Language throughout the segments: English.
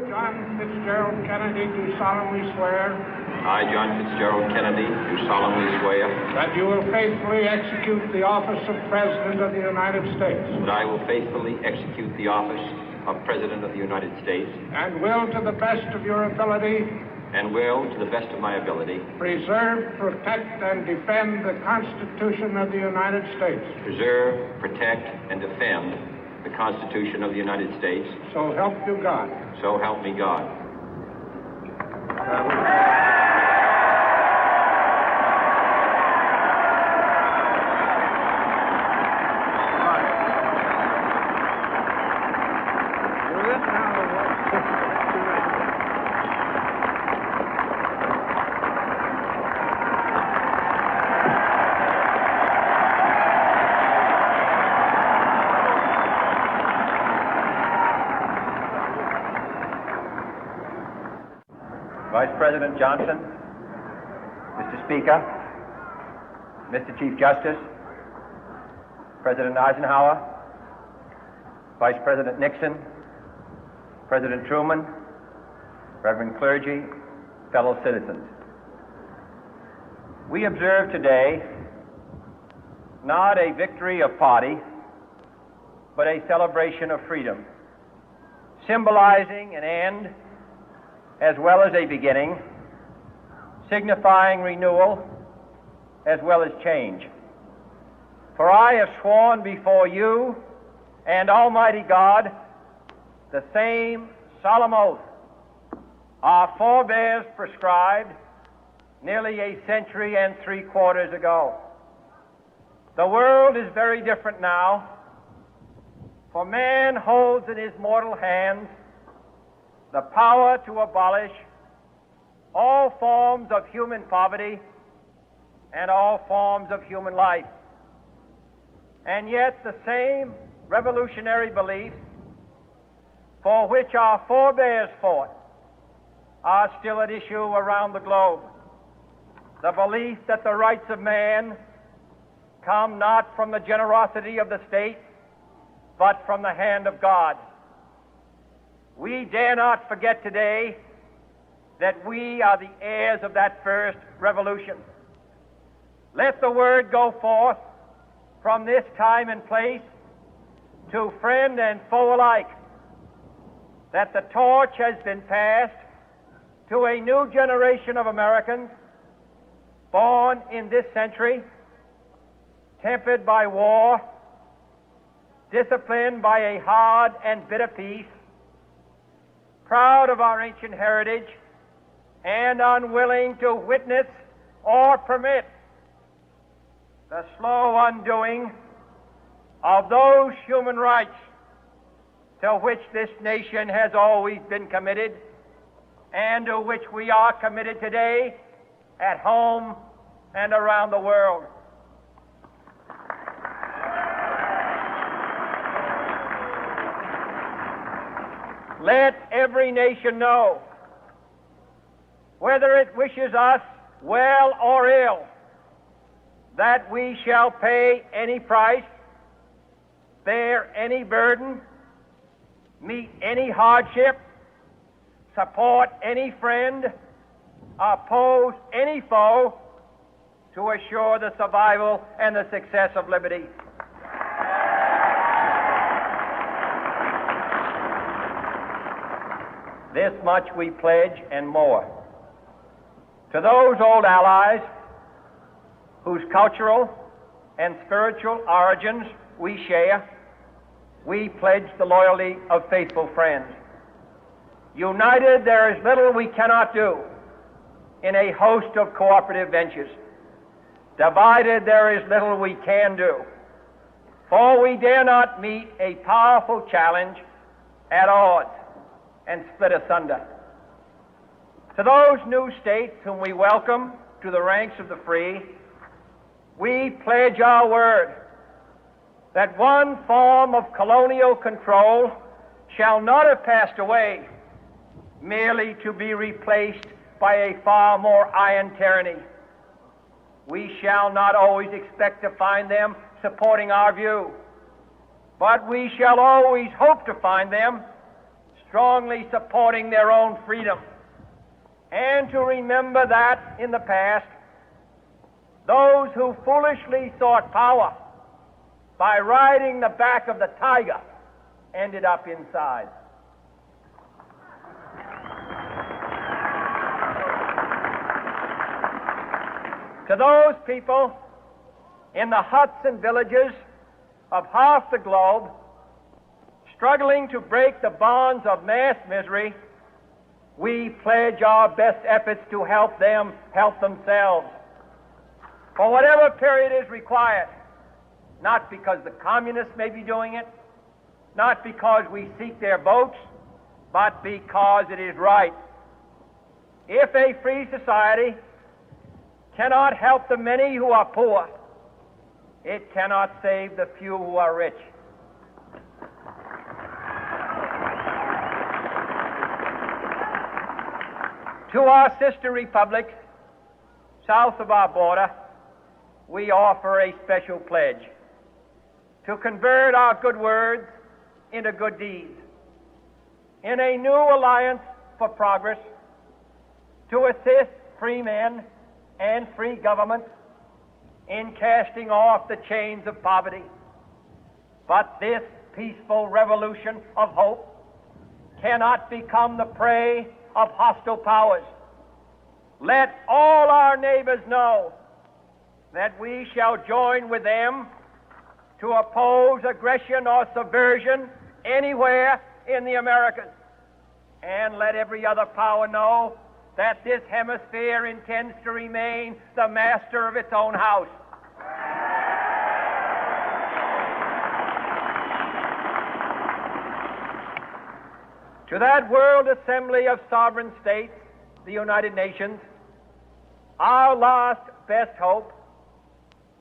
John Fitzgerald Kennedy, do solemnly swear. I, John Fitzgerald Kennedy, do solemnly swear. That you will faithfully execute the office of President of the United States. That I will faithfully execute the office of President of the United States. And will, to the best of your ability. And will, to the best of my ability. Preserve, protect, and defend the Constitution of the United States. Preserve, protect, and defend the Constitution of the United States. So help you God. So help me God. Vice President Johnson, Mr. Speaker, Mr. Chief Justice, President Eisenhower, Vice President Nixon, President Truman, Reverend clergy, fellow citizens. We observe today not a victory of party, but a celebration of freedom, symbolizing an end as well as a beginning, signifying renewal as well as change. For I have sworn before you and Almighty God the same solemn oath our forebears prescribed nearly a century and 3/4 ago. The world is very different now, for man holds in his mortal hands the power to abolish all forms of human poverty and all forms of human life. And yet the same revolutionary beliefs for which our forebears fought are still at issue around the globe. The belief that the rights of man come not from the generosity of the state, but from the hand of God. We dare not forget today that we are the heirs of that first revolution. Let the word go forth from this time and place to friend and foe alike that the torch has been passed to a new generation of Americans born in this century, tempered by war, disciplined by a hard and bitter peace, proud of our ancient heritage, and unwilling to witness or permit the slow undoing of those human rights to which this nation has always been committed and to which we are committed today at home and around the world. Let every nation know, whether it wishes us well or ill, that we shall pay any price, bear any burden, meet any hardship, support any friend, oppose any foe to assure the survival and the success of liberty. This much we pledge and more. To those old allies whose cultural and spiritual origins we share, we pledge the loyalty of faithful friends. United, there is little we cannot do in a host of cooperative ventures. Divided, there is little we can do, for we dare not meet a powerful challenge at odds and split asunder. To those new states whom we welcome to the ranks of the free, we pledge our word that one form of colonial control shall not have passed away merely to be replaced by a far more iron tyranny. We shall not always expect to find them supporting our view, but we shall always hope to find them strongly supporting their own freedom, and to remember that in the past, those who foolishly sought power by riding the back of the tiger ended up inside. To those people in the huts and villages of half the globe struggling to break the bonds of mass misery, we pledge our best efforts to help them help themselves for whatever period is required, not because the communists may be doing it, not because we seek their votes, but because it is right. If a free society cannot help the many who are poor, it cannot save the few who are rich. To our sister republics south of our border, we offer a special pledge to convert our good words into good deeds, in a new alliance for progress, to assist free men and free governments in casting off the chains of poverty. But this peaceful revolution of hope cannot become the prey of hostile powers. Let all our neighbors know that we shall join with them to oppose aggression or subversion anywhere in the Americas. And let every other power know that this hemisphere intends to remain the master of its own house. To that World Assembly of Sovereign States, the United Nations, our last best hope,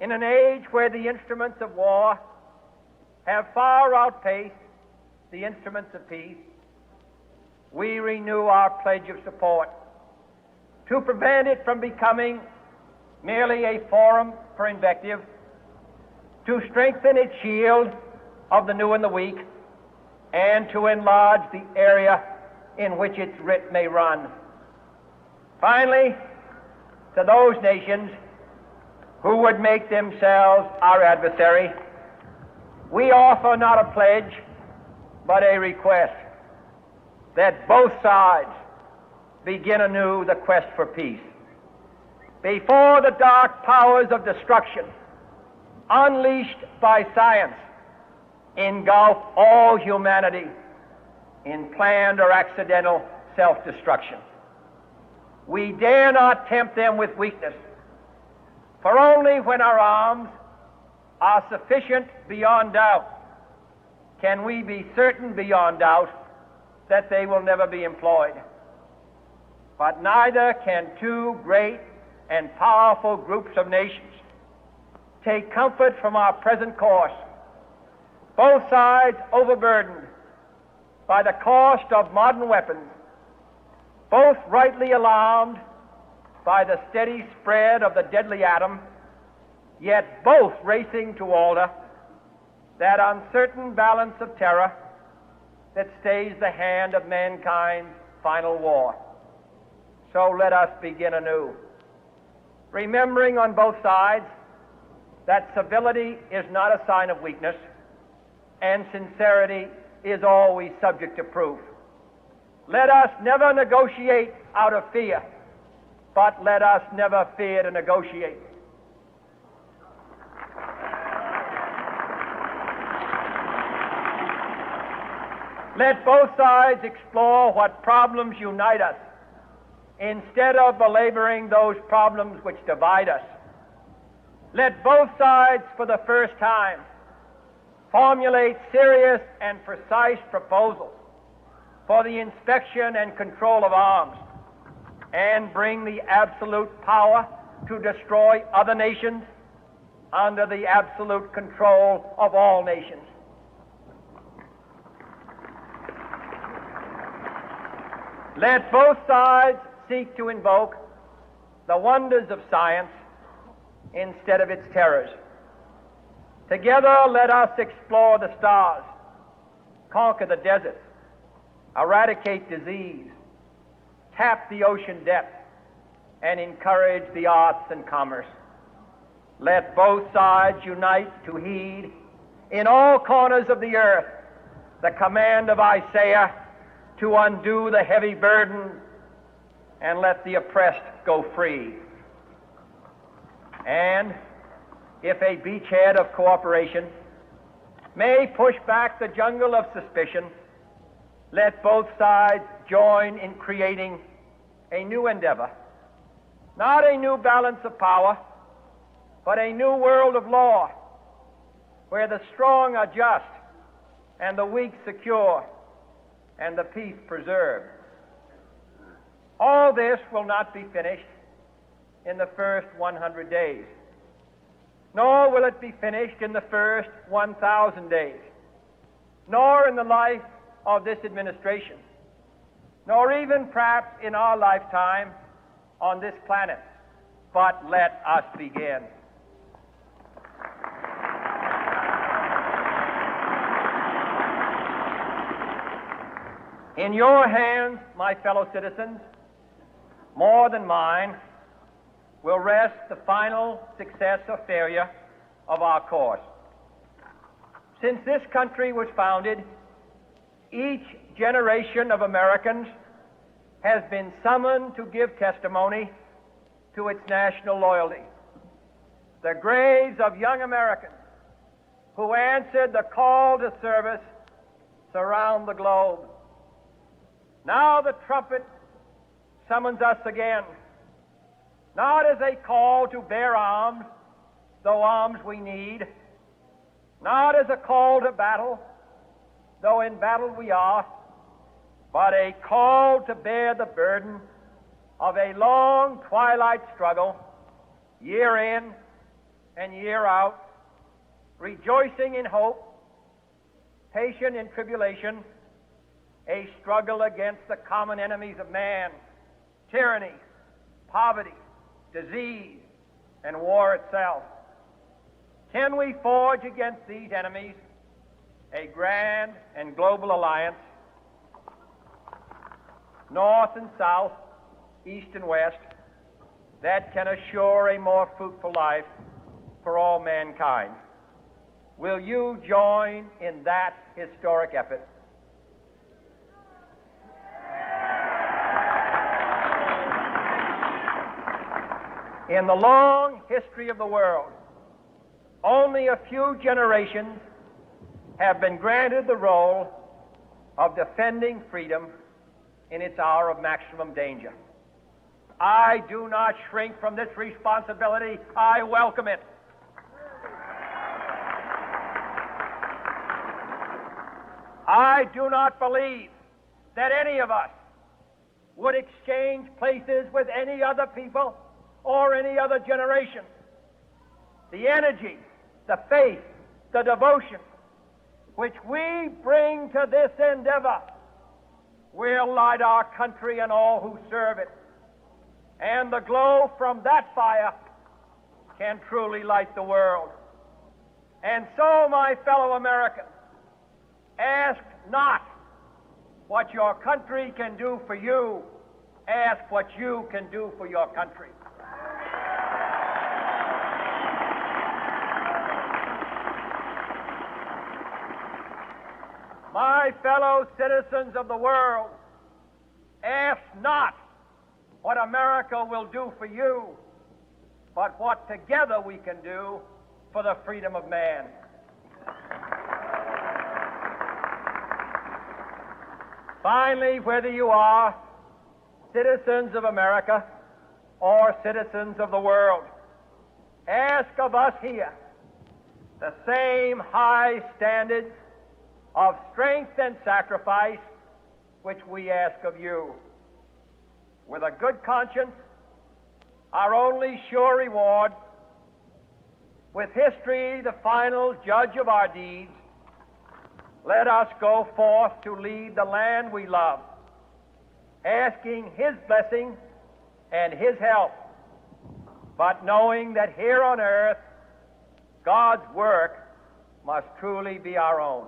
in an age where the instruments of war have far outpaced the instruments of peace, we renew our pledge of support to prevent it from becoming merely a forum for invective, to strengthen its shield of the new and the weak, and to enlarge the area in which its writ may run. Finally, to those nations who would make themselves our adversary, we offer not a pledge, but a request that both sides begin anew the quest for peace. Before the dark powers of destruction, unleashed by science, engulf all humanity in planned or accidental self-destruction, we dare not tempt them with weakness, for only when our arms are sufficient beyond doubt can we be certain beyond doubt that they will never be employed. But neither can two great and powerful groups of nations take comfort from our present course, both sides overburdened by the cost of modern weapons, both rightly alarmed by the steady spread of the deadly atom, yet both racing to alter that uncertain balance of terror that stays the hand of mankind's final war. So let us begin anew, remembering on both sides that civility is not a sign of weakness, and sincerity is always subject to proof. Let us never negotiate out of fear, but let us never fear to negotiate. Let both sides explore what problems unite us, instead of belaboring those problems which divide us. Let both sides, for the first time, formulate serious and precise proposals for the inspection and control of arms, and bring the absolute power to destroy other nations under the absolute control of all nations. Let both sides seek to invoke the wonders of science instead of its terrors. Together, let us explore the stars, conquer the deserts, eradicate disease, tap the ocean depth, and encourage the arts and commerce. Let both sides unite to heed in all corners of the earth the command of Isaiah to undo the heavy burden and let the oppressed go free. And if a beachhead of cooperation may push back the jungle of suspicion, let both sides join in creating a new endeavor, not a new balance of power, but a new world of law, where the strong are just and the weak secure and the peace preserved. All this will not be finished in the first 100 days, nor will it be finished in the first 1,000 days, nor in the life of this administration, nor even perhaps in our lifetime on this planet. But let us begin. In your hands, my fellow citizens, more than mine, will rest the final success or failure of our course. Since this country was founded, each generation of Americans has been summoned to give testimony to its national loyalty. The graves of young Americans who answered the call to service surround the globe. Now the trumpet summons us again, not as a call to bear arms, though arms we need, not as a call to battle, though in battle we are, but a call to bear the burden of a long twilight struggle, year in and year out, rejoicing in hope, patient in tribulation, a struggle against the common enemies of man, tyranny, poverty, disease, and war itself. Can we forge against these enemies a grand and global alliance, north and south, east and west, that can assure a more fruitful life for all mankind? Will you join in that historic effort? In the long history of the world, only a few generations have been granted the role of defending freedom in its hour of maximum danger. I do not shrink from this responsibility. I welcome it. I do not believe that any of us would exchange places with any other people or any other generation. The energy, the faith, the devotion which we bring to this endeavor will light our country and all who serve it. And the glow from that fire can truly light the world. And so, my fellow Americans, ask not what your country can do for you. Ask what you can do for your country. My fellow citizens of the world, ask not what America will do for you, but what together we can do for the freedom of man. Finally, whether you are citizens of America or citizens of the world, ask of us here the same high standards of strength and sacrifice which we ask of you. With a good conscience, our only sure reward, with history the final judge of our deeds, let us go forth to lead the land we love, asking His blessing and His help, but knowing that here on earth, God's work must truly be our own.